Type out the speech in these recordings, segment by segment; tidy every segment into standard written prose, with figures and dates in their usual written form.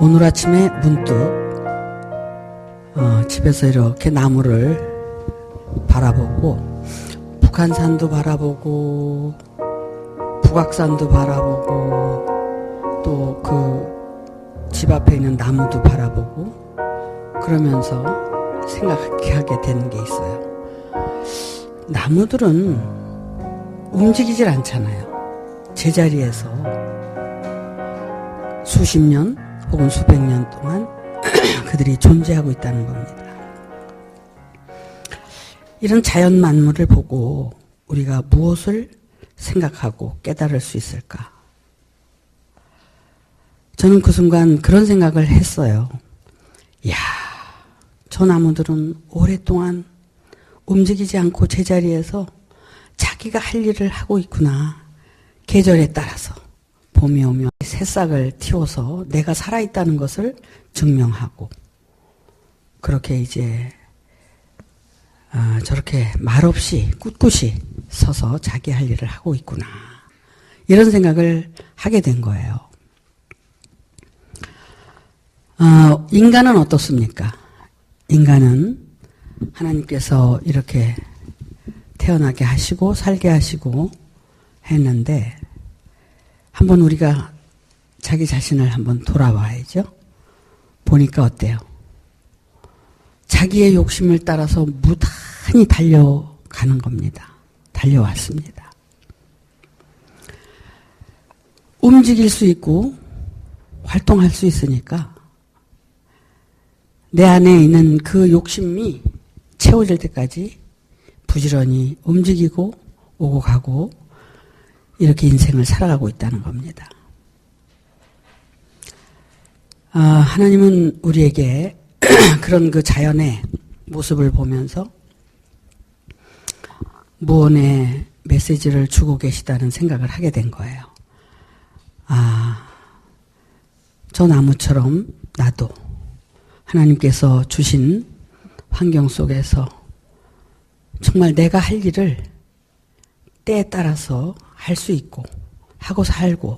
오늘 아침에 문득 집에서 이렇게 나무를 바라보고 북한산도 바라보고 북악산도 바라보고 또 그 집 앞에 있는 나무도 바라보고 그러면서 생각하게 되는 게 있어요. 나무들은 움직이질 않잖아요. 제자리에서 수십 년 혹은 수백 년 동안 그들이 존재하고 있다는 겁니다. 이런 자연 만물을 보고 우리가 무엇을 생각하고 깨달을 수 있을까? 저는 그 순간 그런 생각을 했어요. 이야, 저 나무들은 오랫동안 움직이지 않고 제자리에서 자기가 할 일을 하고 있구나. 계절에 따라서 봄이 오면 새싹을 틔워서 내가 살아있다는 것을 증명하고 그렇게 이제 저렇게 말없이 꿋꿋이 서서 자기 할 일을 하고 있구나. 이런 생각을 하게 된 거예요. 인간은 어떻습니까? 인간은 하나님께서 이렇게 태어나게 하시고 살게 하시고 했는데 한번 우리가 자기 자신을 한번 돌아봐야죠. 보니까 어때요? 자기의 욕심을 따라서 무단히 달려가는 겁니다. 달려왔습니다. 움직일 수 있고 활동할 수 있으니까 내 안에 있는 그 욕심이 채워질 때까지 부지런히 움직이고 오고 가고 이렇게 인생을 살아가고 있다는 겁니다. 하나님은 우리에게 그런 그 자연의 모습을 보면서 무언의 메시지를 주고 계시다는 생각을 하게 된 거예요. 저 나무처럼 나도 하나님께서 주신 환경 속에서 정말 내가 할 일을 때에 따라서 할 수 있고 하고 살고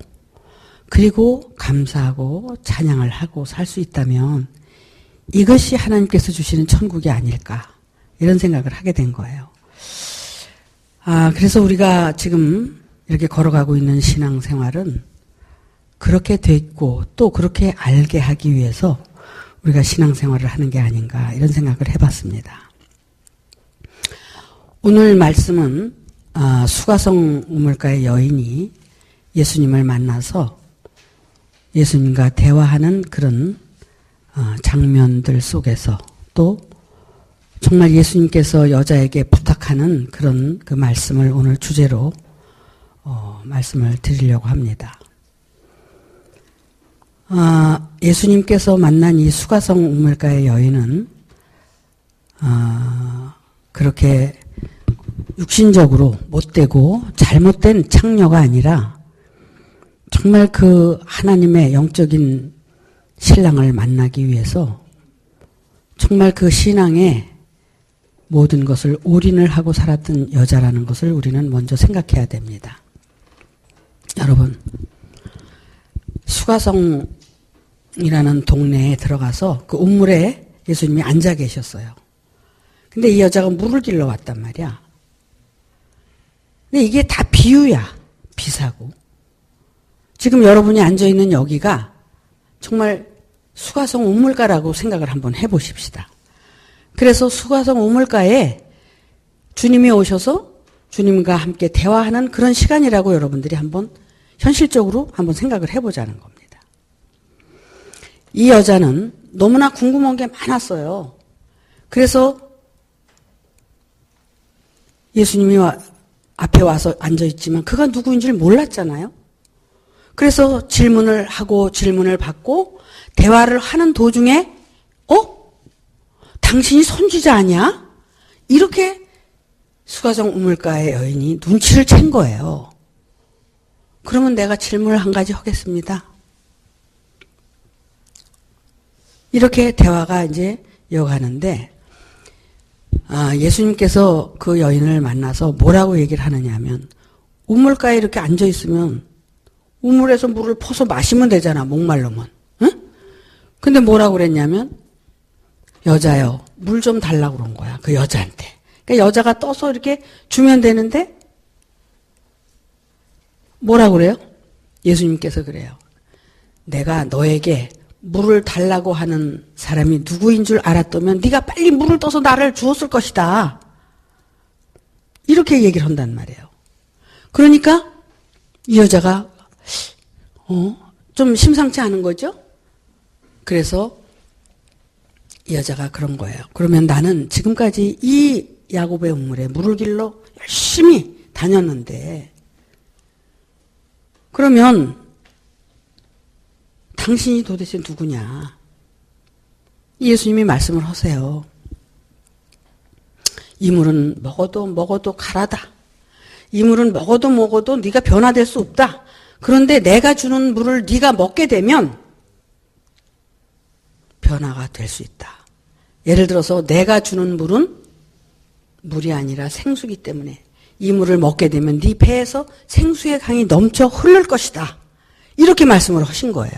그리고 감사하고 찬양을 하고 살 수 있다면 이것이 하나님께서 주시는 천국이 아닐까 이런 생각을 하게 된 거예요. 그래서 우리가 지금 이렇게 걸어가고 있는 신앙생활은 그렇게 됐고 또 그렇게 알게 하기 위해서 우리가 신앙생활을 하는 게 아닌가 이런 생각을 해봤습니다. 오늘 말씀은 수가성 우물가의 여인이 예수님을 만나서 예수님과 대화하는 그런 장면들 속에서 또 정말 예수님께서 여자에게 부탁하는 그런 그 말씀을 오늘 주제로 말씀을 드리려고 합니다. 예수님께서 만난 이 수가성 우물가의 여인은 그렇게 육신적으로 못되고 잘못된 창녀가 아니라 정말 그 하나님의 영적인 신랑을 만나기 위해서 정말 그 신앙에 모든 것을 올인을 하고 살았던 여자라는 것을 우리는 먼저 생각해야 됩니다. 여러분, 수가성이라는 동네에 들어가서 그 우물에 예수님이 앉아 계셨어요. 근데 이 여자가 물을 길러 왔단 말이야. 근데 이게 다 비유야. 비사고. 지금 여러분이 앉아있는 여기가 정말 수가성 우물가라고 생각을 한번 해보십시다. 그래서 수가성 우물가에 주님이 오셔서 주님과 함께 대화하는 그런 시간이라고 여러분들이 한번 현실적으로 한번 생각을 해보자는 겁니다. 이 여자는 너무나 궁금한 게 많았어요. 그래서 예수님이 앞에 와서 앉아있지만 그가 누구인지를 몰랐잖아요. 그래서 질문을 하고 질문을 받고 대화를 하는 도중에 당신이 선지자 아니야? 이렇게 수가성 우물가의 여인이 눈치를 챈 거예요. 그러면 내가 질문을 한 가지 하겠습니다. 이렇게 대화가 이제 이어가는데 예수님께서 그 여인을 만나서 뭐라고 얘기를 하느냐 하면 우물가에 이렇게 앉아있으면 우물에서 물을 퍼서 마시면 되잖아. 목말르면. 응? 근데 뭐라고 그랬냐면 여자요, 물 좀 달라고 그런 거야. 그 여자한테. 그러니까 여자가 떠서 이렇게 주면 되는데 뭐라고 그래요? 예수님께서 그래요. 내가 너에게 물을 달라고 하는 사람이 누구인 줄 알았다면 네가 빨리 물을 떠서 나를 주었을 것이다. 이렇게 얘기를 한단 말이에요. 그러니까 이 여자가 좀 심상치 않은 거죠? 그래서 이 여자가 그런 거예요. 그러면 나는 지금까지 이 야곱의 우물에 물을 길러 열심히 다녔는데 그러면 당신이 도대체 누구냐? 예수님이 말씀을 하세요. 이 물은 먹어도 가라다. 이 물은 먹어도 네가 변화될 수 없다. 그런데 내가 주는 물을 네가 먹게 되면 변화가 될 수 있다. 예를 들어서 내가 주는 물은 물이 아니라 생수기 때문에 이 물을 먹게 되면 네 배에서 생수의 강이 넘쳐 흐를 것이다. 이렇게 말씀을 하신 거예요.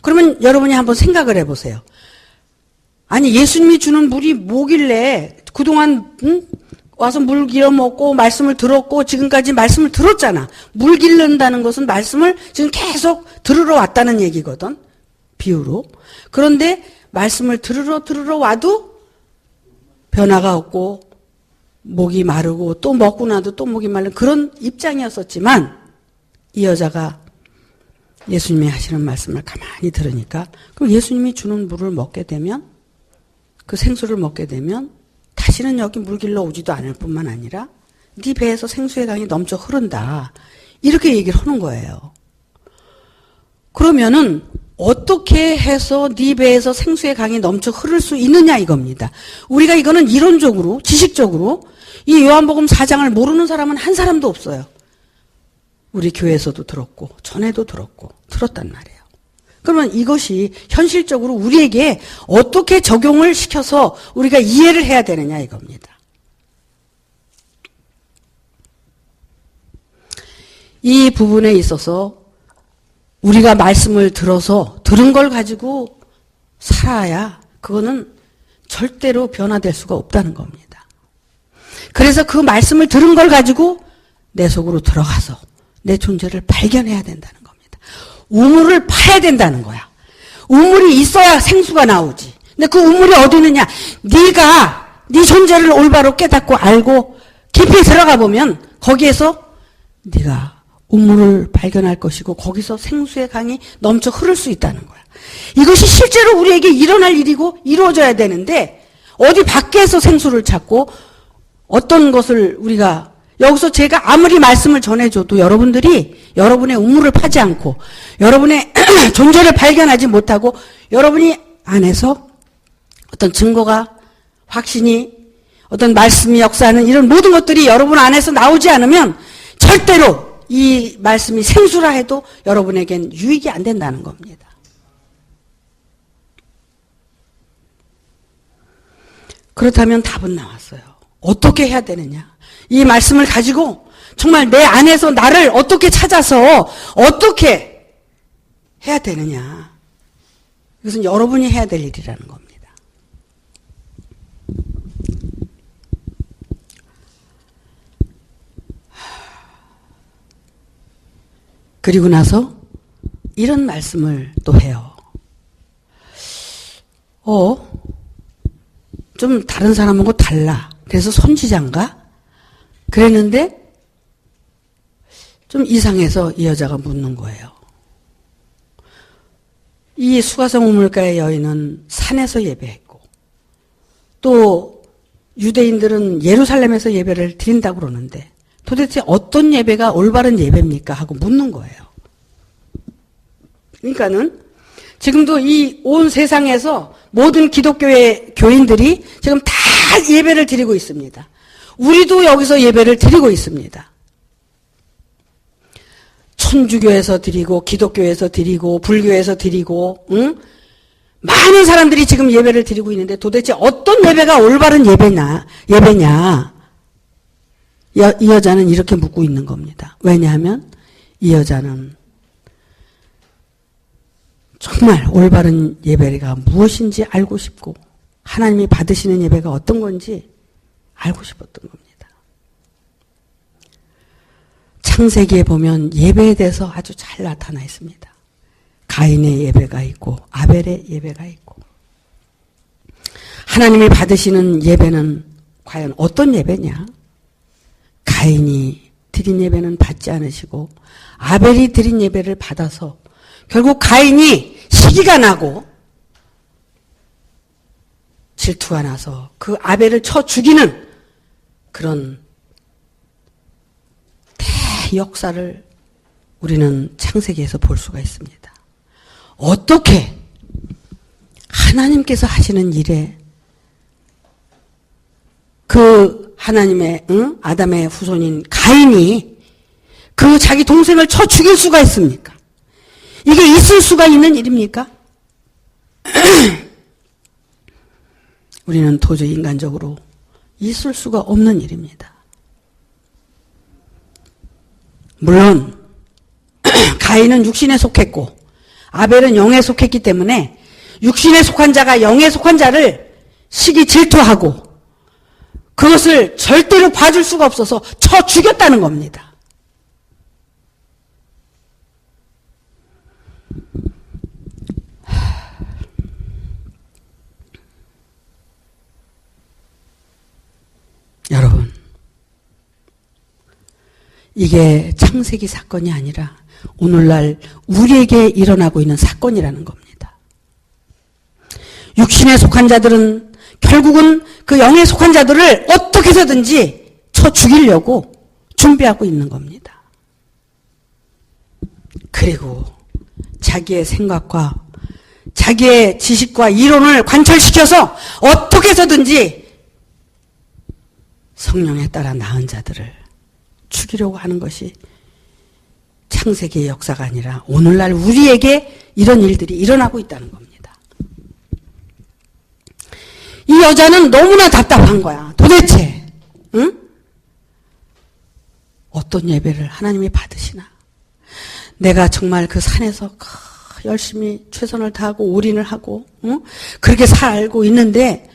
그러면 여러분이 한번 생각을 해보세요. 아니 예수님이 주는 물이 뭐길래 그동안 와서 물 길어 먹고 말씀을 들었고 지금까지 말씀을 들었잖아. 물 기른다는 것은 말씀을 지금 계속 들으러 왔다는 얘기거든. 비유로. 그런데 말씀을 들으러 와도 변화가 없고 목이 마르고 또 먹고 나도 또 목이 마른 그런 입장이었었지만 이 여자가 예수님이 하시는 말씀을 가만히 들으니까 그럼 예수님이 주는 물을 먹게 되면 그 생수를 먹게 되면 다시는 여기 물 길러 오지도 않을 뿐만 아니라 네 배에서 생수의 강이 넘쳐 흐른다. 이렇게 얘기를 하는 거예요. 그러면은 어떻게 해서 네 배에서 생수의 강이 넘쳐 흐를 수 있느냐 이겁니다. 우리가 이거는 이론적으로 지식적으로 이 요한복음 4장을 모르는 사람은 한 사람도 없어요. 우리 교회에서도 들었고 전에도 들었단 말이에요. 그러면 이것이 현실적으로 우리에게 어떻게 적용을 시켜서 우리가 이해를 해야 되느냐 이겁니다. 이 부분에 있어서 우리가 말씀을 들은 걸 가지고 살아야 그거는 절대로 변화될 수가 없다는 겁니다. 그래서 그 말씀을 들은 걸 가지고 내 속으로 들어가서 내 존재를 발견해야 된다는 겁니다. 우물을 파야 된다는 거야. 우물이 있어야 생수가 나오지. 근데 그 우물이 어디 있느냐? 네가 네 존재를 올바로 깨닫고 알고 깊이 들어가 보면 거기에서 네가 우물을 발견할 것이고 거기서 생수의 강이 넘쳐 흐를 수 있다는 거야. 이것이 실제로 우리에게 일어날 일이고 이루어져야 되는데 어디 밖에서 생수를 찾고 어떤 것을 우리가 여기서 제가 아무리 말씀을 전해줘도 여러분들이 여러분의 우물을 파지 않고 여러분의 존재를 발견하지 못하고 여러분이 안에서 어떤 증거가 확신이 어떤 말씀이 역사하는 이런 모든 것들이 여러분 안에서 나오지 않으면 절대로 이 말씀이 생수라 해도 여러분에겐 유익이 안 된다는 겁니다. 그렇다면 답은 나왔어요. 어떻게 해야 되느냐? 이 말씀을 가지고 정말 내 안에서 나를 어떻게 찾아서 어떻게 해야 되느냐? 이것은 여러분이 해야 될 일이라는 겁니다. 그리고 나서 이런 말씀을 또 해요. 좀 다른 사람하고 달라. 그래서 선지자인가? 그랬는데 좀 이상해서 이 여자가 묻는 거예요. 이 수가성 우물가의 여인은 산에서 예배했고 또 유대인들은 예루살렘에서 예배를 드린다고 그러는데 도대체 어떤 예배가 올바른 예배입니까? 하고 묻는 거예요. 그러니까는 지금도 이 온 세상에서 모든 기독교의 교인들이 지금 다 예배를 드리고 있습니다. 우리도 여기서 예배를 드리고 있습니다. 천주교에서 드리고 기독교에서 드리고 불교에서 드리고 많은 사람들이 지금 예배를 드리고 있는데 도대체 어떤 예배가 올바른 예배냐? 이 여자는 이렇게 묻고 있는 겁니다. 왜냐하면 이 여자는 정말 올바른 예배가 무엇인지 알고 싶고 하나님이 받으시는 예배가 어떤 건지 알고 싶었던 겁니다. 창세기에 보면 예배에 대해서 아주 잘 나타나 있습니다. 가인의 예배가 있고 아벨의 예배가 있고 하나님이 받으시는 예배는 과연 어떤 예배냐? 가인이 드린 예배는 받지 않으시고 아벨이 드린 예배를 받아서 결국 가인이 시기가 나고 질투가 나서 그 아벨을 쳐 죽이는 그런 대역사를 우리는 창세기에서 볼 수가 있습니다. 어떻게 하나님께서 하시는 일에 그 하나님의 아담의 후손인 가인이 그 자기 동생을 쳐 죽일 수가 있습니까? 이게 있을 수가 있는 일입니까? 우리는 도저히 인간적으로 있을 수가 없는 일입니다. 물론 가인은 육신에 속했고 아벨은 영에 속했기 때문에 육신에 속한 자가 영에 속한 자를 시기 질투하고 그것을 절대로 봐줄 수가 없어서 쳐 죽였다는 겁니다. 여러분, 이게 창세기 사건이 아니라 오늘날 우리에게 일어나고 있는 사건이라는 겁니다. 육신에 속한 자들은 결국은 그 영에 속한 자들을 어떻게 해서든지 쳐 죽이려고 준비하고 있는 겁니다. 그리고 자기의 생각과 자기의 지식과 이론을 관철시켜서 어떻게 해서든지 성령에 따라 낳은 자들을 죽이려고 하는 것이 창세기의 역사가 아니라 오늘날 우리에게 이런 일들이 일어나고 있다는 겁니다. 이 여자는 너무나 답답한 거야. 도대체 어떤 예배를 하나님이 받으시나? 내가 정말 그 산에서 열심히 최선을 다하고 올인을 하고 그렇게 살고 있는데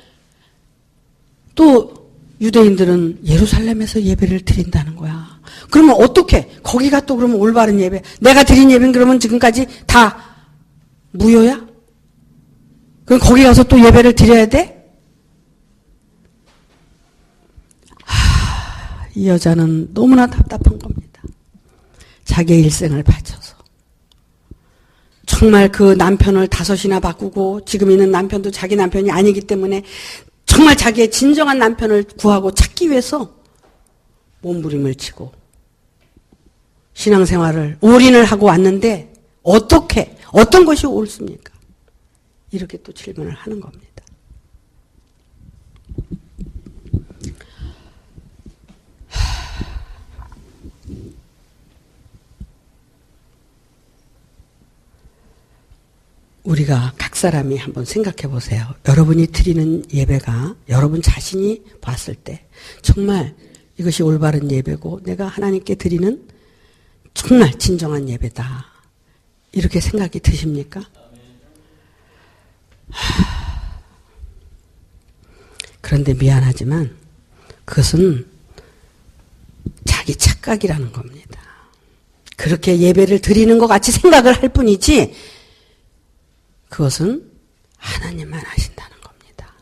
또 유대인들은 예루살렘에서 예배를 드린다는 거야. 그러면 어떻게? 거기가 또 그러면 올바른 예배. 내가 드린 예배는 그러면 지금까지 다 무효야? 그럼 거기 가서 또 예배를 드려야 돼? 이 여자는 너무나 답답한 겁니다. 자기의 일생을 바쳐서. 정말 그 남편을 5이나 바꾸고 지금 있는 남편도 자기 남편이 아니기 때문에 정말 자기의 진정한 남편을 구하고 찾기 위해서 몸부림을 치고 신앙생활을 올인을 하고 왔는데 어떻게 어떤 것이 옳습니까? 이렇게 또 질문을 하는 겁니다. 우리가 각 사람이 한번 생각해 보세요. 여러분이 드리는 예배가 여러분 자신이 봤을 때 정말 이것이 올바른 예배고 내가 하나님께 드리는 정말 진정한 예배다. 이렇게 생각이 드십니까? 그런데 미안하지만 그것은 자기 착각이라는 겁니다. 그렇게 예배를 드리는 것 같이 생각을 할 뿐이지 그것은 하나님만 하신다는 겁니다.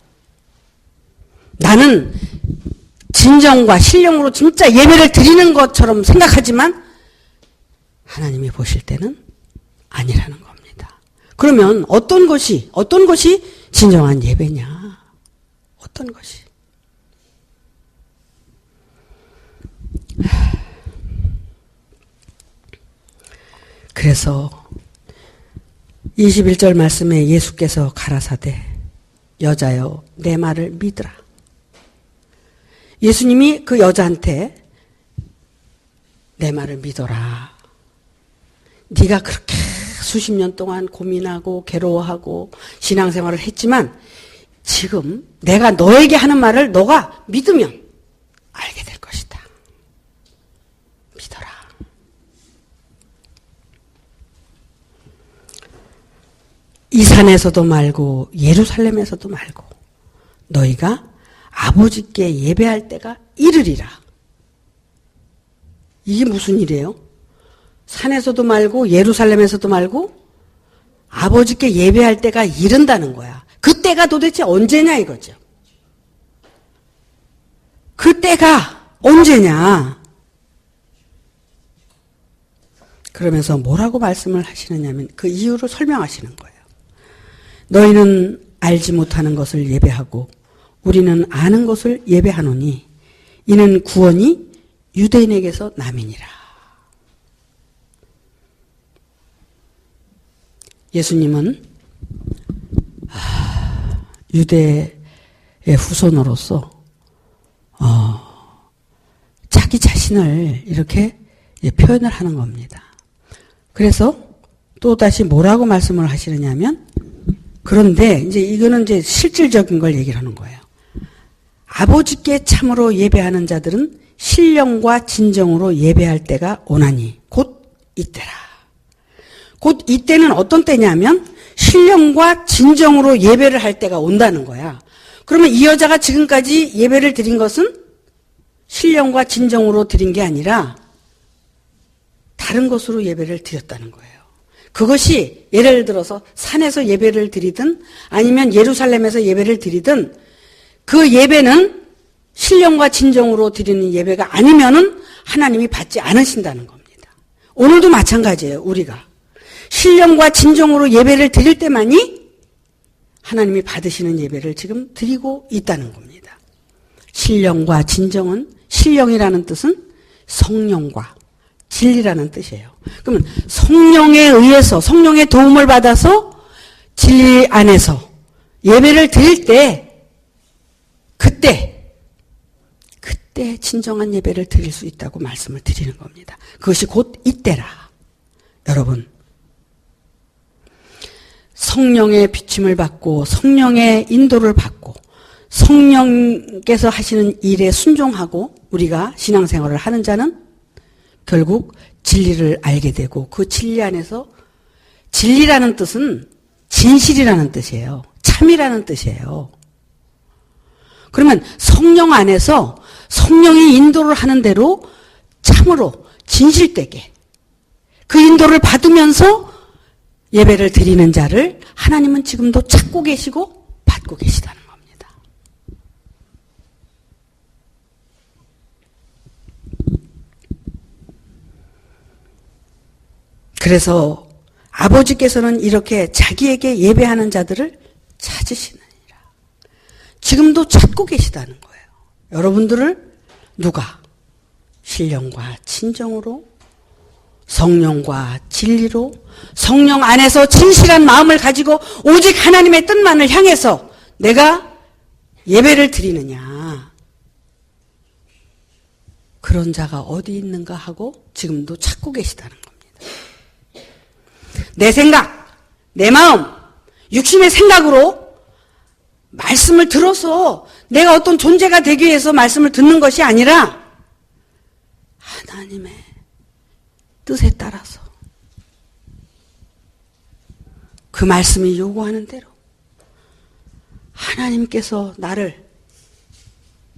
나는 진정과 신령으로 진짜 예배를 드리는 것처럼 생각하지만 하나님이 보실 때는 아니라는 겁니다. 그러면 어떤 것이 진정한 예배냐? 어떤 것이? 그래서 21절 말씀에 예수께서 가라사대 여자여 내 말을 믿으라. 예수님이 그 여자한테 내 말을 믿어라. 네가 그렇게 수십 년 동안 고민하고 괴로워하고 신앙생활을 했지만 지금 내가 너에게 하는 말을 너가 믿으면 알게 될 것이다. 믿어라. 이 산에서도 말고 예루살렘에서도 말고 너희가 아버지께 예배할 때가 이르리라. 이게 무슨 일이에요? 산에서도 말고 예루살렘에서도 말고 아버지께 예배할 때가 이른다는 거야. 그 때가 도대체 언제냐 이거죠. 그 때가 언제냐. 그러면서 뭐라고 말씀을 하시느냐면 그 이유를 설명하시는 거예요. 너희는 알지 못하는 것을 예배하고 우리는 아는 것을 예배하노니 이는 구원이 유대인에게서 남이니라. 예수님은 유대의 후손으로서 자기 자신을 이렇게 표현을 하는 겁니다. 그래서 또다시 뭐라고 말씀을 하시느냐면 그런데 이제 이거는 이제 실질적인 걸 얘기를 하는 거예요. 아버지께 참으로 예배하는 자들은 신령과 진정으로 예배할 때가 오나니 곧 이때라. 곧 이때는 어떤 때냐면 신령과 진정으로 예배를 할 때가 온다는 거야. 그러면 이 여자가 지금까지 예배를 드린 것은 신령과 진정으로 드린 게 아니라 다른 것으로 예배를 드렸다는 거예요. 그것이 예를 들어서 산에서 예배를 드리든 아니면 예루살렘에서 예배를 드리든 그 예배는 신령과 진정으로 드리는 예배가 아니면은 하나님이 받지 않으신다는 겁니다. 오늘도 마찬가지예요. 우리가 신령과 진정으로 예배를 드릴 때만이 하나님이 받으시는 예배를 지금 드리고 있다는 겁니다. 신령과 진정은 신령이라는 뜻은 성령과 진리라는 뜻이에요. 그러면 성령에 의해서 성령의 도움을 받아서 진리 안에서 예배를 드릴 때 그때 진정한 예배를 드릴 수 있다고 말씀을 드리는 겁니다. 그것이 곧 이때라. 여러분 성령의 비침을 받고 성령의 인도를 받고 성령께서 하시는 일에 순종하고 우리가 신앙생활을 하는 자는 결국 진리를 알게 되고 그 진리 안에서 진리라는 뜻은 진실이라는 뜻이에요. 참이라는 뜻이에요. 그러면 성령 안에서 성령이 인도를 하는 대로 참으로 진실되게 그 인도를 받으면서 예배를 드리는 자를 하나님은 지금도 찾고 계시고 받고 계시다는 겁니다. 그래서 아버지께서는 이렇게 자기에게 예배하는 자들을 찾으시느니라. 지금도 찾고 계시다는 거예요. 여러분들을 누가? 신령과 진정으로 성령과 진리로 성령 안에서 진실한 마음을 가지고 오직 하나님의 뜻만을 향해서 내가 예배를 드리느냐. 그런 자가 어디 있는가 하고 지금도 찾고 계시다는 겁니다. 내 생각, 내 마음, 육신의 생각으로 말씀을 들어서 내가 어떤 존재가 되기 위해서 말씀을 듣는 것이 아니라 하나님의 뜻에 따라서 그 말씀이 요구하는 대로 하나님께서 나를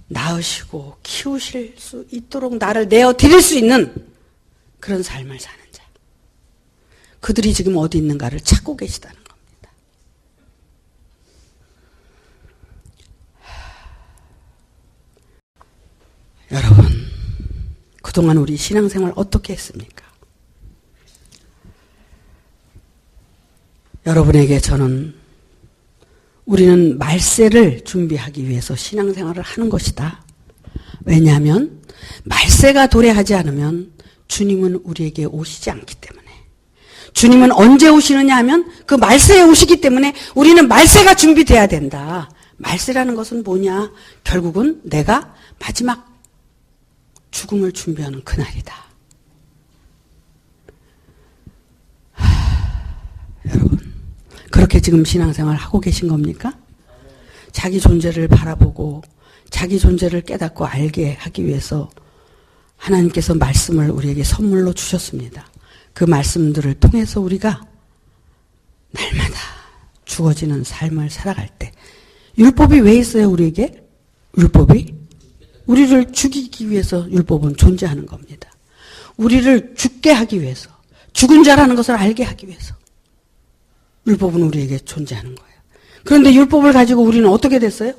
낳으시고 키우실 수 있도록 나를 내어 드릴 수 있는 그런 삶을 사는 자. 그들이 지금 어디 있는가를 찾고 계시다는 겁니다. 여러분, 그동안 우리 신앙생활 어떻게 했습니까? 여러분에게 저는 우리는 말세를 준비하기 위해서 신앙생활을 하는 것이다. 왜냐하면 말세가 도래하지 않으면 주님은 우리에게 오시지 않기 때문에. 주님은 언제 오시느냐 하면 그 말세에 오시기 때문에 우리는 말세가 준비돼야 된다. 말세라는 것은 뭐냐? 결국은 내가 마지막 죽음을 준비하는 그날이다. 여러분, 그렇게 지금 신앙생활 하고 계신 겁니까? 자기 존재를 바라보고 자기 존재를 깨닫고 알게 하기 위해서 하나님께서 말씀을 우리에게 선물로 주셨습니다. 그 말씀들을 통해서 우리가 날마다 죽어지는 삶을 살아갈 때. 율법이 왜 있어요, 우리에게? 율법이? 우리를 죽이기 위해서 율법은 존재하는 겁니다. 우리를 죽게 하기 위해서, 죽은 자라는 것을 알게 하기 위해서 율법은 우리에게 존재하는 거예요. 그런데 율법을 가지고 우리는 어떻게 됐어요?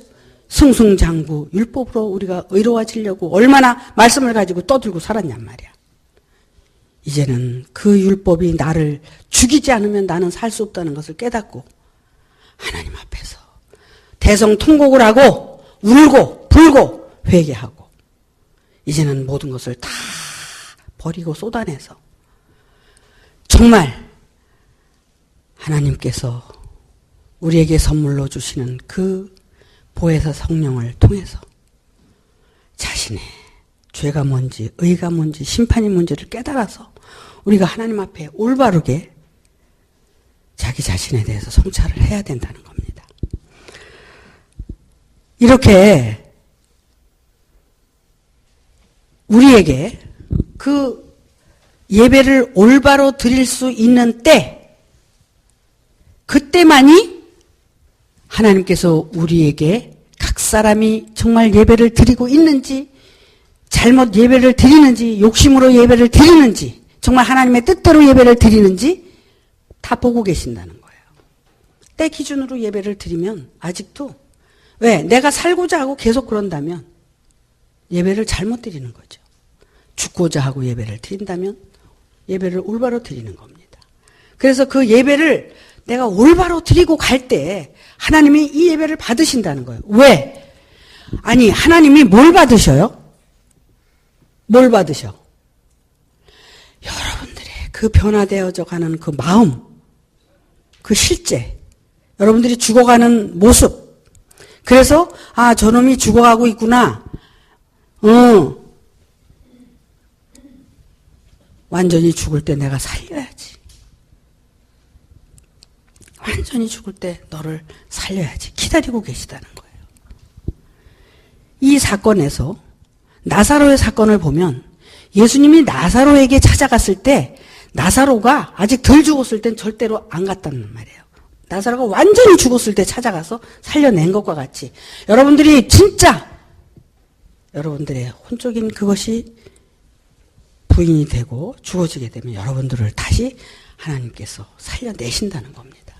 승승장구 율법으로 우리가 의로워지려고 얼마나 말씀을 가지고 떠들고 살았냔 말이야. 이제는 그 율법이 나를 죽이지 않으면 나는 살 수 없다는 것을 깨닫고 하나님 앞에서 대성통곡을 하고 울고 불고 회개하고 이제는 모든 것을 다 버리고 쏟아내서 정말 하나님께서 우리에게 선물로 주시는 그 보혜사 성령을 통해서 자신의 죄가 뭔지 의가 뭔지 심판이 뭔지를 깨달아서 우리가 하나님 앞에 올바르게 자기 자신에 대해서 성찰을 해야 된다는 겁니다. 이렇게 우리에게 그 예배를 올바로 드릴 수 있는 때, 그때만이 하나님께서 우리에게 각 사람이 정말 예배를 드리고 있는지, 잘못 예배를 드리는지, 욕심으로 예배를 드리는지, 정말 하나님의 뜻대로 예배를 드리는지 다 보고 계신다는 거예요. 때 기준으로 예배를 드리면 아직도 왜? 내가 살고자 하고 계속 그런다면 예배를 잘못 드리는 거죠. 죽고자 하고 예배를 드린다면 예배를 올바로 드리는 겁니다. 그래서 그 예배를 내가 올바로 드리고 갈 때 하나님이 이 예배를 받으신다는 거예요. 왜? 아니, 하나님이 뭘 받으셔요? 뭘 받으셔? 여러분들의 그 변화되어져 가는 그 마음, 그 실제, 여러분들이 죽어가는 모습. 그래서 아, 저놈이 죽어가고 있구나. 완전히 죽을 때 내가 살려야지. 완전히 죽을 때 너를 살려야지. 기다리고 계시다는 거예요. 이 사건에서 나사로의 사건을 보면 예수님이 나사로에게 찾아갔을 때 나사로가 아직 덜 죽었을 땐 절대로 안 갔다는 말이에요. 나사로가 완전히 죽었을 때 찾아가서 살려낸 것과 같이 여러분들이 진짜 여러분들의 혼적인 그것이 부인이 되고 죽어지게 되면 여러분들을 다시 하나님께서 살려내신다는 겁니다.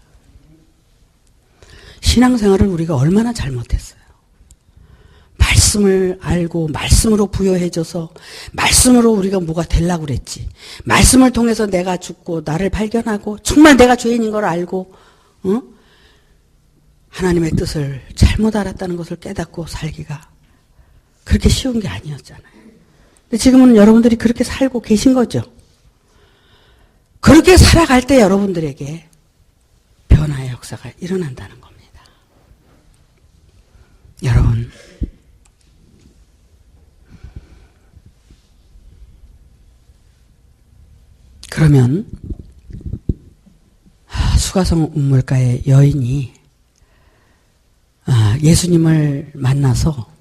신앙생활을 우리가 얼마나 잘못했어요. 말씀을 알고 말씀으로 부여해줘서 말씀으로 우리가 뭐가 되려고 그랬지. 말씀을 통해서 내가 죽고 나를 발견하고 정말 내가 죄인인 걸 알고 하나님의 뜻을 잘못 알았다는 것을 깨닫고 살기가 그렇게 쉬운 게 아니었잖아요. 근데 지금은 여러분들이 그렇게 살고 계신 거죠. 그렇게 살아갈 때 여러분들에게 변화의 역사가 일어난다는 겁니다. 여러분, 그러면 수가성 운물가의 여인이 예수님을 만나서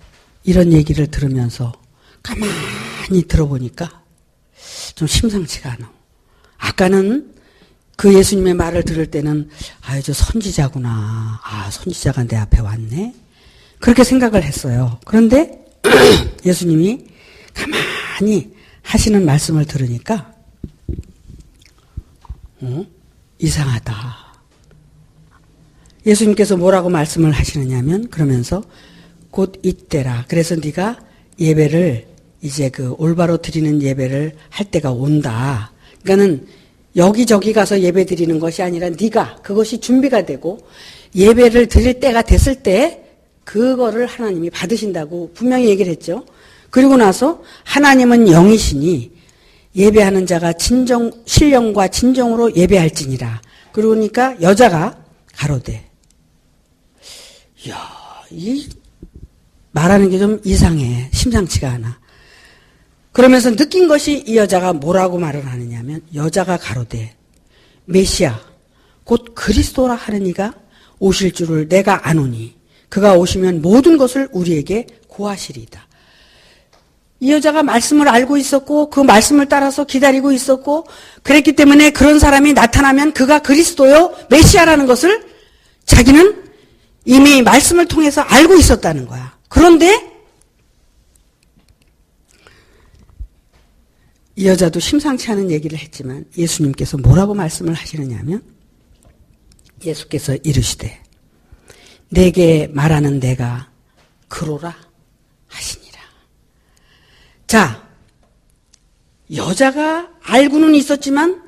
이런 얘기를 들으면서 가만히 들어보니까 좀 심상치가 않아. 아까는 그 예수님의 말을 들을 때는 저 선지자구나. 선지자가 내 앞에 왔네. 그렇게 생각을 했어요. 그런데 예수님이 가만히 하시는 말씀을 들으니까 이상하다. 예수님께서 뭐라고 말씀을 하시느냐면 그러면서 곧 이때라. 그래서 네가 예배를 이제 그 올바로 드리는 예배를 할 때가 온다. 그러니까는 여기저기 가서 예배 드리는 것이 아니라 네가 그것이 준비가 되고 예배를 드릴 때가 됐을 때 그거를 하나님이 받으신다고 분명히 얘기를 했죠. 그리고 나서 하나님은 영이시니 예배하는 자가 신령과 진정으로 예배할지니라. 그러니까 여자가 가로되. 이야, 이 말하는 게 좀 이상해. 심상치가 않아. 그러면서 느낀 것이 이 여자가 뭐라고 말을 하느냐면 여자가 가로되 메시아 곧 그리스도라 하는 이가 오실 줄을 내가 아노니 그가 오시면 모든 것을 우리에게 고하시리이다. 이 여자가 말씀을 알고 있었고 그 말씀을 따라서 기다리고 있었고 그랬기 때문에 그런 사람이 나타나면 그가 그리스도요 메시아라는 것을 자기는 이미 말씀을 통해서 알고 있었다는 거야. 그런데 이 여자도 심상치 않은 얘기를 했지만 예수님께서 뭐라고 말씀을 하시느냐 하면 예수께서 이르시되 내게 말하는 내가 그로라 하시니라. 자, 여자가 알고는 있었지만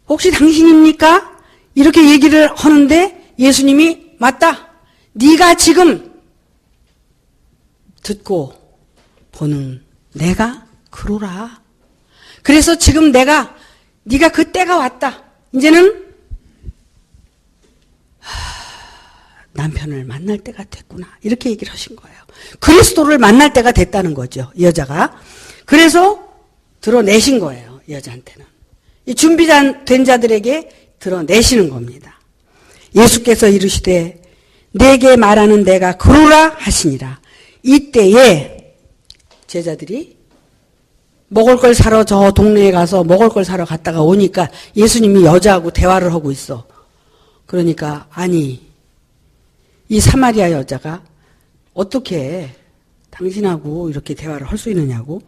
혹시 당신입니까? 이렇게 얘기를 하는데 예수님이 맞다. 네가 지금 듣고 보는 내가 그로라. 그래서 지금 네가 그 때가 왔다. 이제는 남편을 만날 때가 됐구나. 이렇게 얘기를 하신 거예요. 그리스도를 만날 때가 됐다는 거죠. 이 여자가. 그래서 드러내신 거예요. 이 여자한테는. 이 준비된 자들에게 드러내시는 겁니다. 예수께서 이르시되 내게 말하는 내가 그로라 하시니라. 이때에 제자들이 먹을 걸 사러 저 동네에 가서 먹을 걸 사러 갔다가 오니까 예수님이 여자하고 대화를 하고 있어. 그러니까 아니 이 사마리아 여자가 어떻게 당신하고 이렇게 대화를 할 수 있느냐고.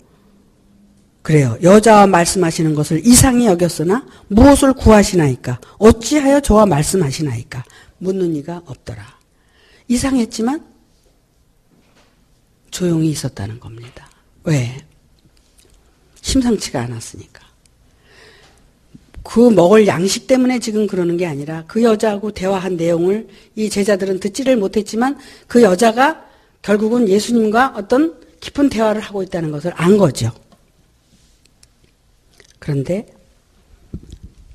그래요. 여자와 말씀하시는 것을 이상히 여겼으나 무엇을 구하시나이까? 어찌하여 저와 말씀하시나이까? 묻는 이가 없더라. 이상했지만 조용히 있었다는 겁니다. 왜? 심상치가 않았으니까. 그 먹을 양식 때문에 지금 그러는 게 아니라 그 여자하고 대화한 내용을 이 제자들은 듣지를 못했지만 그 여자가 결국은 예수님과 어떤 깊은 대화를 하고 있다는 것을 안 거죠. 그런데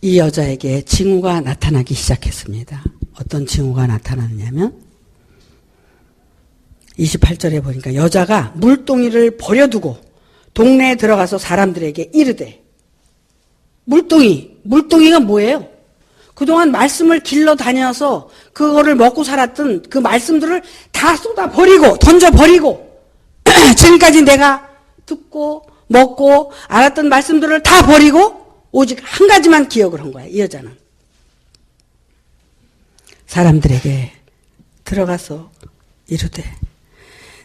이 여자에게 징후가 나타나기 시작했습니다. 어떤 징후가 나타나느냐면 28절에 보니까 여자가 물동이를 버려두고 동네에 들어가서 사람들에게 이르되 물동이가 뭐예요? 그동안 말씀을 길러 다녀서 그거를 먹고 살았던 그 말씀들을 다 쏟아버리고 던져버리고 지금까지 내가 듣고 먹고 알았던 말씀들을 다 버리고 오직 한 가지만 기억을 한 거야. 이 여자는. 사람들에게 들어가서 이르되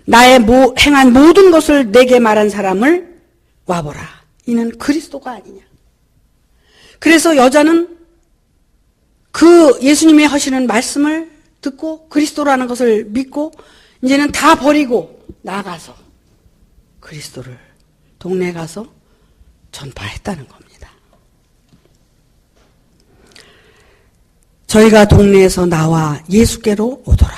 나의 행한 모든 것을 내게 말한 사람을 와보라. 이는 그리스도가 아니냐. 그래서 여자는 그 예수님이 하시는 말씀을 듣고 그리스도라는 것을 믿고 이제는 다 버리고 나가서 그리스도를 동네에 가서 전파했다는 겁니다. 저희가 동네에서 나와 예수께로 오더라.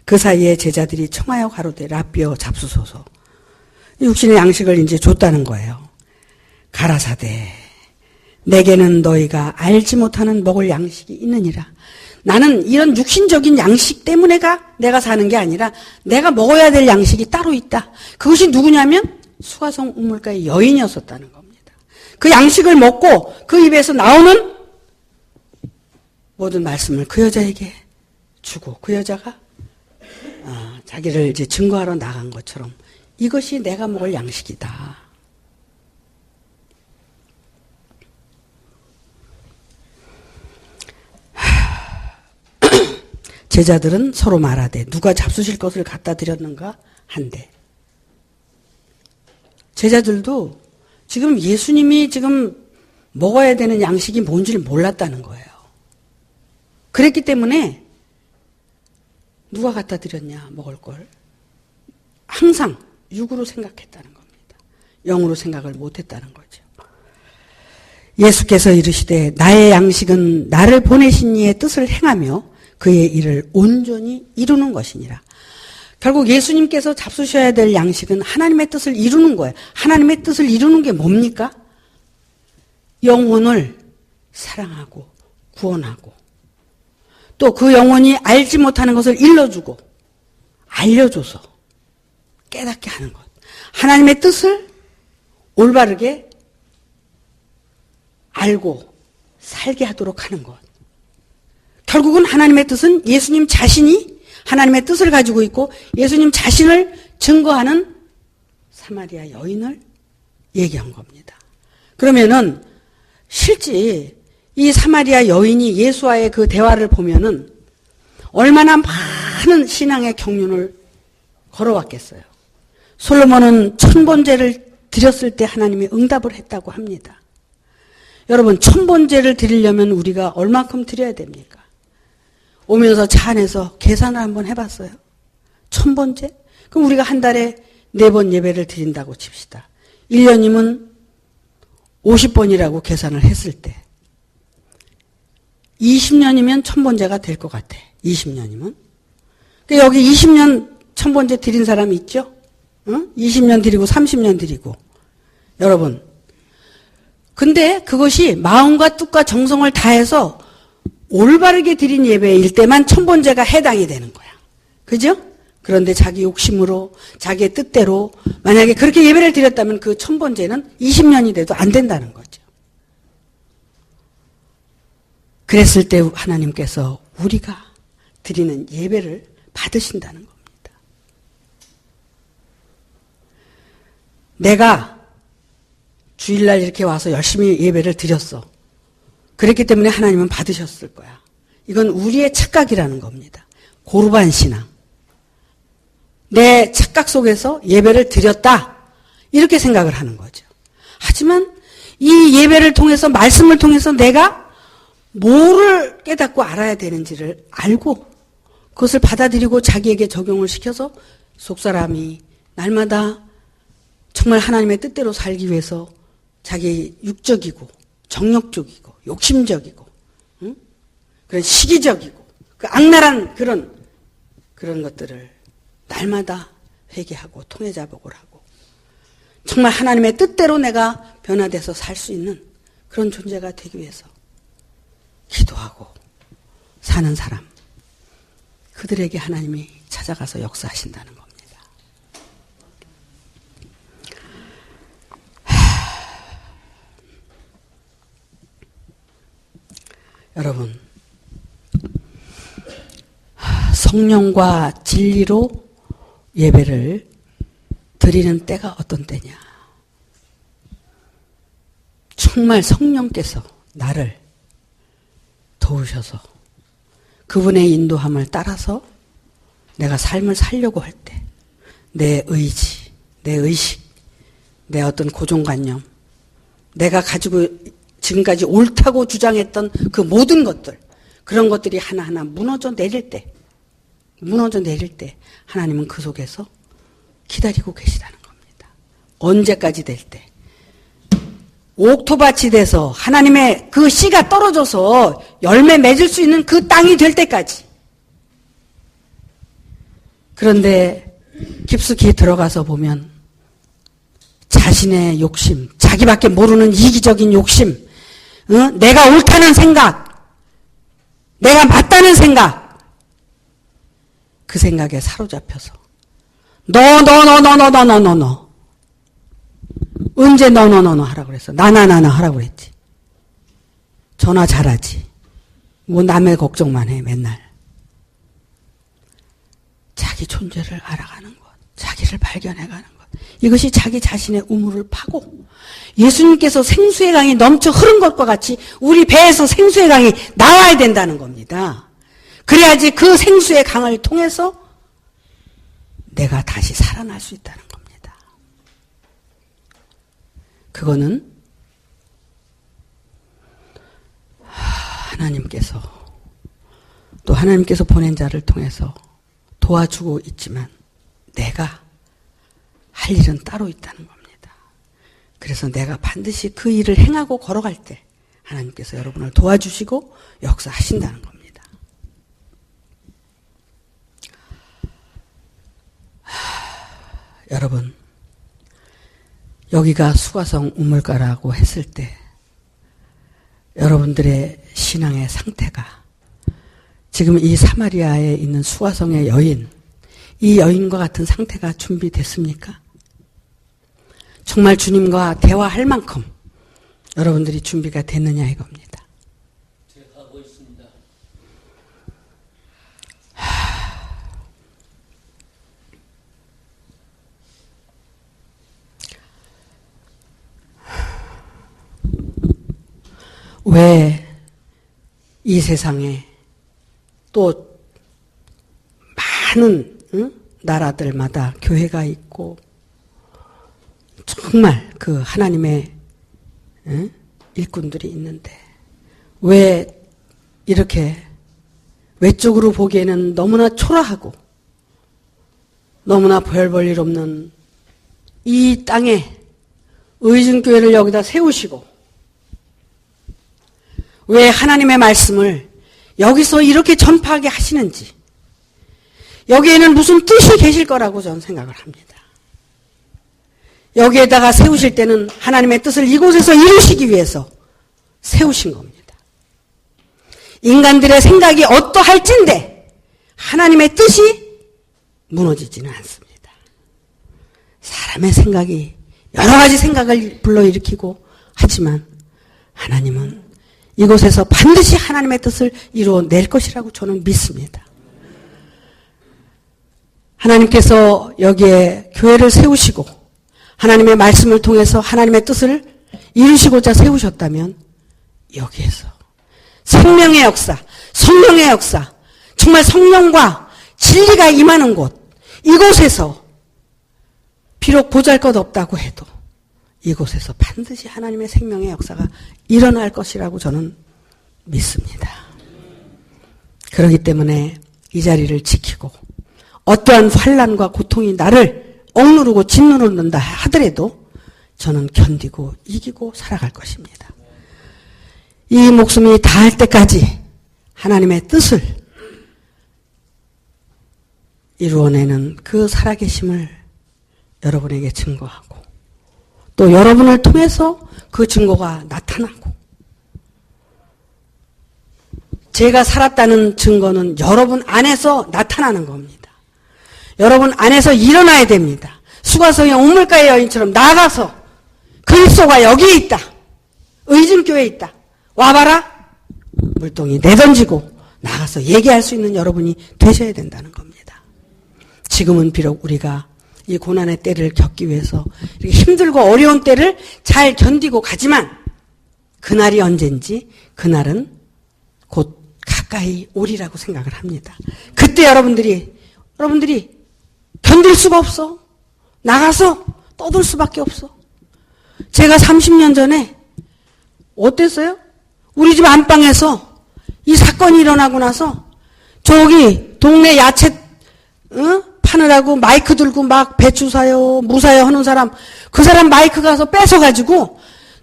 그 사이에 제자들이 청하여 가로되 라삐어 잡수소서. 육신의 양식을 이제 줬다는 거예요. 가라사대 내게는 너희가 알지 못하는 먹을 양식이 있느니라. 나는 이런 육신적인 양식 때문에 내가 사는 게 아니라 내가 먹어야 될 양식이 따로 있다. 그것이 누구냐면 수가성 우물가의 여인이었었다는 겁니다. 그 양식을 먹고 그 입에서 나오는 모든 말씀을 그 여자에게 주고 그 여자가 자기를 이제 증거하러 나간 것처럼 이것이 내가 먹을 양식이다. 제자들은 서로 말하되 누가 잡수실 것을 갖다 드렸는가 한데 제자들도 지금 예수님이 지금 먹어야 되는 양식이 뭔지를 몰랐다는 거예요. 그랬기 때문에 누가 갖다 드렸냐 먹을 걸 항상 육으로 생각했다는 겁니다. 영으로 생각을 못했다는 거죠. 예수께서 이르시되 나의 양식은 나를 보내신 이의 뜻을 행하며 그의 일을 온전히 이루는 것이니라. 결국 예수님께서 잡수셔야 될 양식은 하나님의 뜻을 이루는 거예요. 하나님의 뜻을 이루는 게 뭡니까? 영혼을 사랑하고 구원하고 또 그 영혼이 알지 못하는 것을 일러주고 알려줘서 깨닫게 하는 것. 하나님의 뜻을 올바르게 알고 살게 하도록 하는 것. 결국은 하나님의 뜻은 예수님 자신이 하나님의 뜻을 가지고 있고 예수님 자신을 증거하는 사마리아 여인을 얘기한 겁니다. 그러면은 실제 이 사마리아 여인이 예수와의 그 대화를 보면은 얼마나 많은 신앙의 경륜을 걸어왔겠어요. 솔로몬은 천번제를 드렸을 때 하나님이 응답을 했다고 합니다. 여러분, 천번제를 드리려면 우리가 얼만큼 드려야 됩니까? 오면서 차 안에서 계산을 한번 해봤어요. 천번제? 그럼 우리가 한 달에 4번 예배를 드린다고 칩시다. 1년이면 50번이라고 계산을 했을 때 20년이면 천번제가 될 것 같아. 20년이면. 그러니까 여기 20년 천번제 드린 사람이 있죠? 응? 20년 드리고 30년 드리고. 여러분, 근데 그것이 마음과 뜻과 정성을 다해서 올바르게 드린 예배일 때만 천번제가 해당이 되는 거야. 그죠? 그런데 자기 욕심으로, 자기의 뜻대로 만약에 그렇게 예배를 드렸다면 그 천번제는 20년이 돼도 안 된다는 거죠. 그랬을 때 하나님께서 우리가 드리는 예배를 받으신다는 겁니다. 내가 주일날 이렇게 와서 열심히 예배를 드렸어. 그랬기 때문에 하나님은 받으셨을 거야. 이건 우리의 착각이라는 겁니다. 고르반 신앙. 내 착각 속에서 예배를 드렸다. 이렇게 생각을 하는 거죠. 하지만 이 예배를 통해서, 말씀을 통해서 내가 뭐를 깨닫고 알아야 되는지를 알고 그것을 받아들이고 자기에게 적용을 시켜서 속사람이 날마다 정말 하나님의 뜻대로 살기 위해서 자기 육적이고 정욕적이고 욕심적이고 그런 시기적이고 그 악랄한 그런 것들을 날마다 회개하고 통해자복을 하고 정말 하나님의 뜻대로 내가 변화돼서 살 수 있는 그런 존재가 되기 위해서 기도하고 사는 사람, 그들에게 하나님이 찾아가서 역사하신다는 겁니다. 여러분, 성령과 진리로 예배를 드리는 때가 어떤 때냐? 정말 성령께서 나를 도우셔서 그분의 인도함을 따라서 내가 삶을 살려고 할 때 내 의지, 내 의식, 내 어떤 고정관념, 내가 가지고 지금까지 옳다고 주장했던 그 모든 것들, 그런 것들이 하나하나 무너져 내릴 때 하나님은 그 속에서 기다리고 계시다는 겁니다. 언제까지 될 때? 옥토밭이 돼서 하나님의 그 씨가 떨어져서 열매 맺을 수 있는 그 땅이 될 때까지. 그런데 깊숙이 들어가서 보면 자신의 욕심, 자기밖에 모르는 이기적인 욕심, 내가 옳다는 생각, 내가 맞다는 생각, 그 생각에 사로잡혀서 너 언제 너 하라고 그랬어? 나나 하라고 그랬지. 전화 잘하지. 뭐 남의 걱정만 해 맨날. 자기 존재를 알아가는 것, 자기를 발견해가는 것, 이것이 자기 자신의 우물을 파고 예수님께서 생수의 강이 넘쳐 흐른 것과 같이 우리 배에서 생수의 강이 나와야 된다는 겁니다. 그래야지 그 생수의 강을 통해서 내가 다시 살아날 수 있다는 겁니다. 그거는 하나님께서 또 하나님께서 보낸 자를 통해서 도와주고 있지만 내가 할 일은 따로 있다는 겁니다. 그래서 내가 반드시 그 일을 행하고 걸어갈 때 하나님께서 여러분을 도와주시고 역사하신다는 겁니다. 여러분, 여기가 수가성 우물가라고 했을 때 여러분들의 신앙의 상태가 지금 이 사마리아에 있는 수가성의 여인, 이 여인과 같은 상태가 준비됐습니까? 정말 주님과 대화할 만큼 여러분들이 준비가 됐느냐 이겁니다. 제가 가고 있습니다. 왜 이 세상에 또 많은 나라들마다 교회가 있고 정말 그 하나님의 일꾼들이 있는데 왜 이렇게 외적으로 보기에는 너무나 초라하고 너무나 별 볼 일 없는 이 땅에 의증교회를 여기다 세우시고 왜 하나님의 말씀을 여기서 이렇게 전파하게 하시는지 여기에는 무슨 뜻이 계실 거라고 저는 생각을 합니다. 여기에다가 세우실 때는 하나님의 뜻을 이곳에서 이루시기 위해서 세우신 겁니다. 인간들의 생각이 어떠할진데 하나님의 뜻이 무너지지는 않습니다. 사람의 생각이 여러 가지 생각을 불러일으키고 하지만 하나님은 이곳에서 반드시 하나님의 뜻을 이루어낼 것이라고 저는 믿습니다. 하나님께서 여기에 교회를 세우시고 하나님의 말씀을 통해서 하나님의 뜻을 이루시고자 세우셨다면 여기에서 생명의 역사, 성령의 역사, 정말 성령과 진리가 임하는 곳, 이곳에서 비록 보잘것없다고 해도 이곳에서 반드시 하나님의 생명의 역사가 일어날 것이라고 저는 믿습니다. 그렇기 때문에 이 자리를 지키고 어떠한 환난과 고통이 나를 억누르고 짓누른다 하더라도 저는 견디고 이기고 살아갈 것입니다. 이 목숨이 다할 때까지 하나님의 뜻을 이루어내는 그 살아계심을 여러분에게 증거하고 또 여러분을 통해서 그 증거가 나타나고 제가 살았다는 증거는 여러분 안에서 나타나는 겁니다. 여러분 안에서 일어나야 됩니다. 수가성의 옥물가의 여인처럼 나가서 그리스도가 여기에 있다. 의증교회에 있다. 와봐라. 물동이 내던지고 나가서 얘기할 수 있는 여러분이 되셔야 된다는 겁니다. 지금은 비록 우리가 이 고난의 때를 겪기 위해서 이렇게 힘들고 어려운 때를 잘 견디고 가지만 그날이 언젠지 그날은 곧 가까이 오리라고 생각을 합니다. 그때 여러분들이 견딜 수가 없어. 나가서 떠들 수밖에 없어. 제가 30년 전에 어땠어요? 우리 집 안방에서 이 사건이 일어나고 나서 저기 동네 야채 파느라고 마이크 들고 막 배추 사요, 무 사요 하는 사람, 그 사람 마이크 가서 뺏어가지고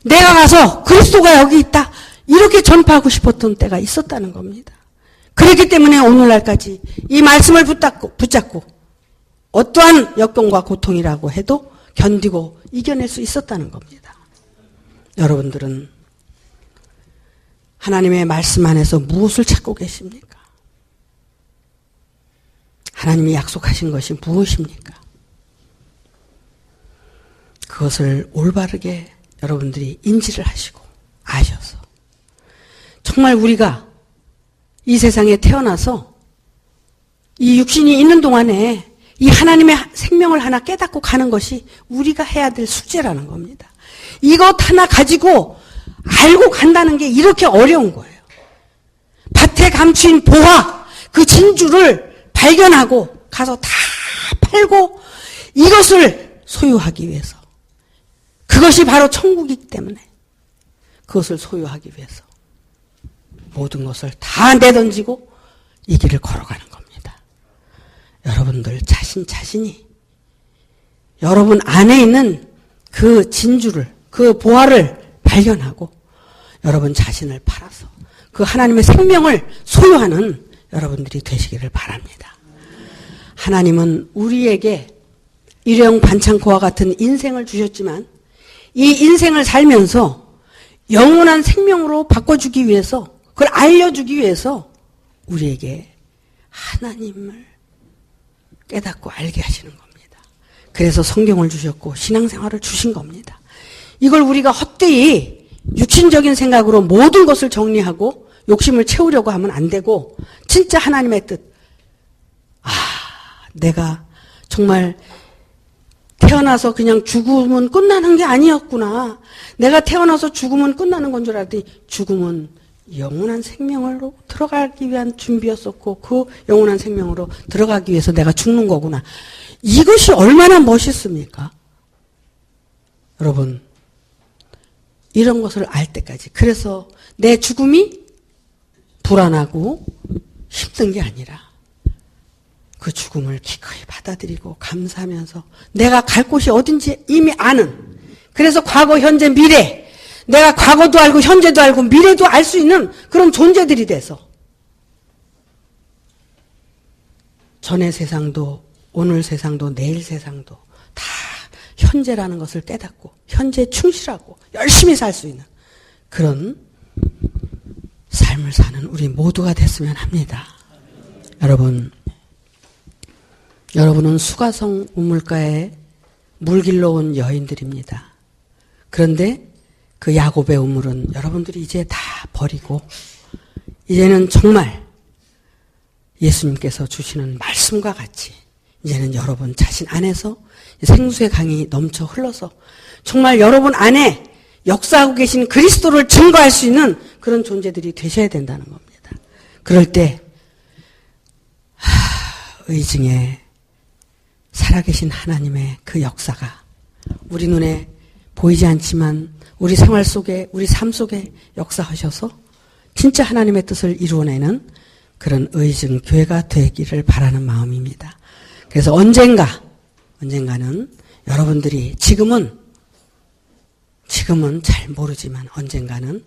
내가 가서 그리스도가 여기 있다. 이렇게 전파하고 싶었던 때가 있었다는 겁니다. 그렇기 때문에 오늘날까지 이 말씀을 붙잡고 어떠한 역경과 고통이라고 해도 견디고 이겨낼 수 있었다는 겁니다. 여러분들은 하나님의 말씀 안에서 무엇을 찾고 계십니까? 하나님이 약속하신 것이 무엇입니까? 그것을 올바르게 여러분들이 인지를 하시고 아셔서 정말 우리가 이 세상에 태어나서 이 육신이 있는 동안에 이 하나님의 생명을 하나 깨닫고 가는 것이 우리가 해야 될 숙제라는 겁니다. 이것 하나 가지고 알고 간다는 게 이렇게 어려운 거예요. 밭에 감추인 보화, 그 진주를 발견하고 가서 다 팔고 이것을 소유하기 위해서 그것이 바로 천국이기 때문에 그것을 소유하기 위해서 모든 것을 다 내던지고 이 길을 걸어가는 겁니다. 여러분들 자신이 여러분 안에 있는 그 진주를, 그 보화를 발견하고 여러분 자신을 팔아서 그 하나님의 생명을 소유하는 여러분들이 되시기를 바랍니다. 하나님은 우리에게 일용 반창고와 같은 인생을 주셨지만 이 인생을 살면서 영원한 생명으로 바꿔주기 위해서 그걸 알려주기 위해서 우리에게 하나님을 깨닫고 알게 하시는 겁니다. 그래서 성경을 주셨고 신앙생활을 주신 겁니다. 이걸 우리가 헛되이 육신적인 생각으로 모든 것을 정리하고 욕심을 채우려고 하면 안 되고 진짜 하나님의 뜻, 내가 정말 태어나서 그냥 죽으면 끝나는 게 아니었구나. 내가 태어나서 죽으면 끝나는 건 줄 알았더니 죽음은 영원한 생명으로 들어가기 위한 준비였었고 그 영원한 생명으로 들어가기 위해서 내가 죽는 거구나. 이것이 얼마나 멋있습니까? 여러분, 이런 것을 알 때까지. 그래서 내 죽음이 불안하고 힘든 게 아니라 그 죽음을 기꺼이 받아들이고 감사하면서 내가 갈 곳이 어딘지 이미 아는, 그래서 과거, 현재, 미래, 내가 과거도 알고 현재도 알고 미래도 알 수 있는 그런 존재들이 돼서 전의 세상도 오늘 세상도 내일 세상도 다 현재라는 것을 깨닫고 현재에 충실하고 열심히 살 수 있는 그런 삶을 사는 우리 모두가 됐으면 합니다. 여러분은 수가성 우물가에 물길로 온 여인들입니다. 그런데 그 야곱의 우물은 여러분들이 이제 다 버리고 이제는 정말 예수님께서 주시는 말씀과 같이 이제는 여러분 자신 안에서 생수의 강이 넘쳐 흘러서 정말 여러분 안에 역사하고 계신 그리스도를 증거할 수 있는 그런 존재들이 되셔야 된다는 겁니다. 그럴 때 의증에 살아계신 하나님의 그 역사가 우리 눈에 보이지 않지만 우리 생활 속에 우리 삶 속에 역사하셔서 진짜 하나님의 뜻을 이루어내는 그런 의증 교회가 되기를 바라는 마음입니다. 그래서 언젠가는 여러분들이 지금은 잘 모르지만 언젠가는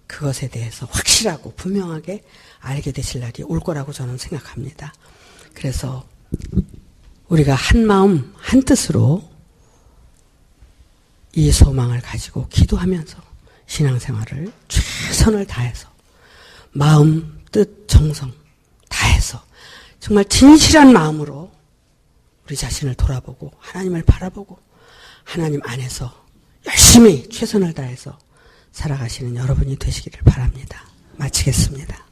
그것에 대해서 확실하고 분명하게 알게 되실 날이 올 거라고 저는 생각합니다. 그래서 우리가 한 마음 한 뜻으로 이 소망을 가지고 기도하면서 신앙생활을 최선을 다해서 마음, 뜻, 정성 다해서 정말 진실한 마음으로 우리 자신을 돌아보고 하나님을 바라보고 하나님 안에서 열심히 최선을 다해서 살아가시는 여러분이 되시기를 바랍니다. 마치겠습니다.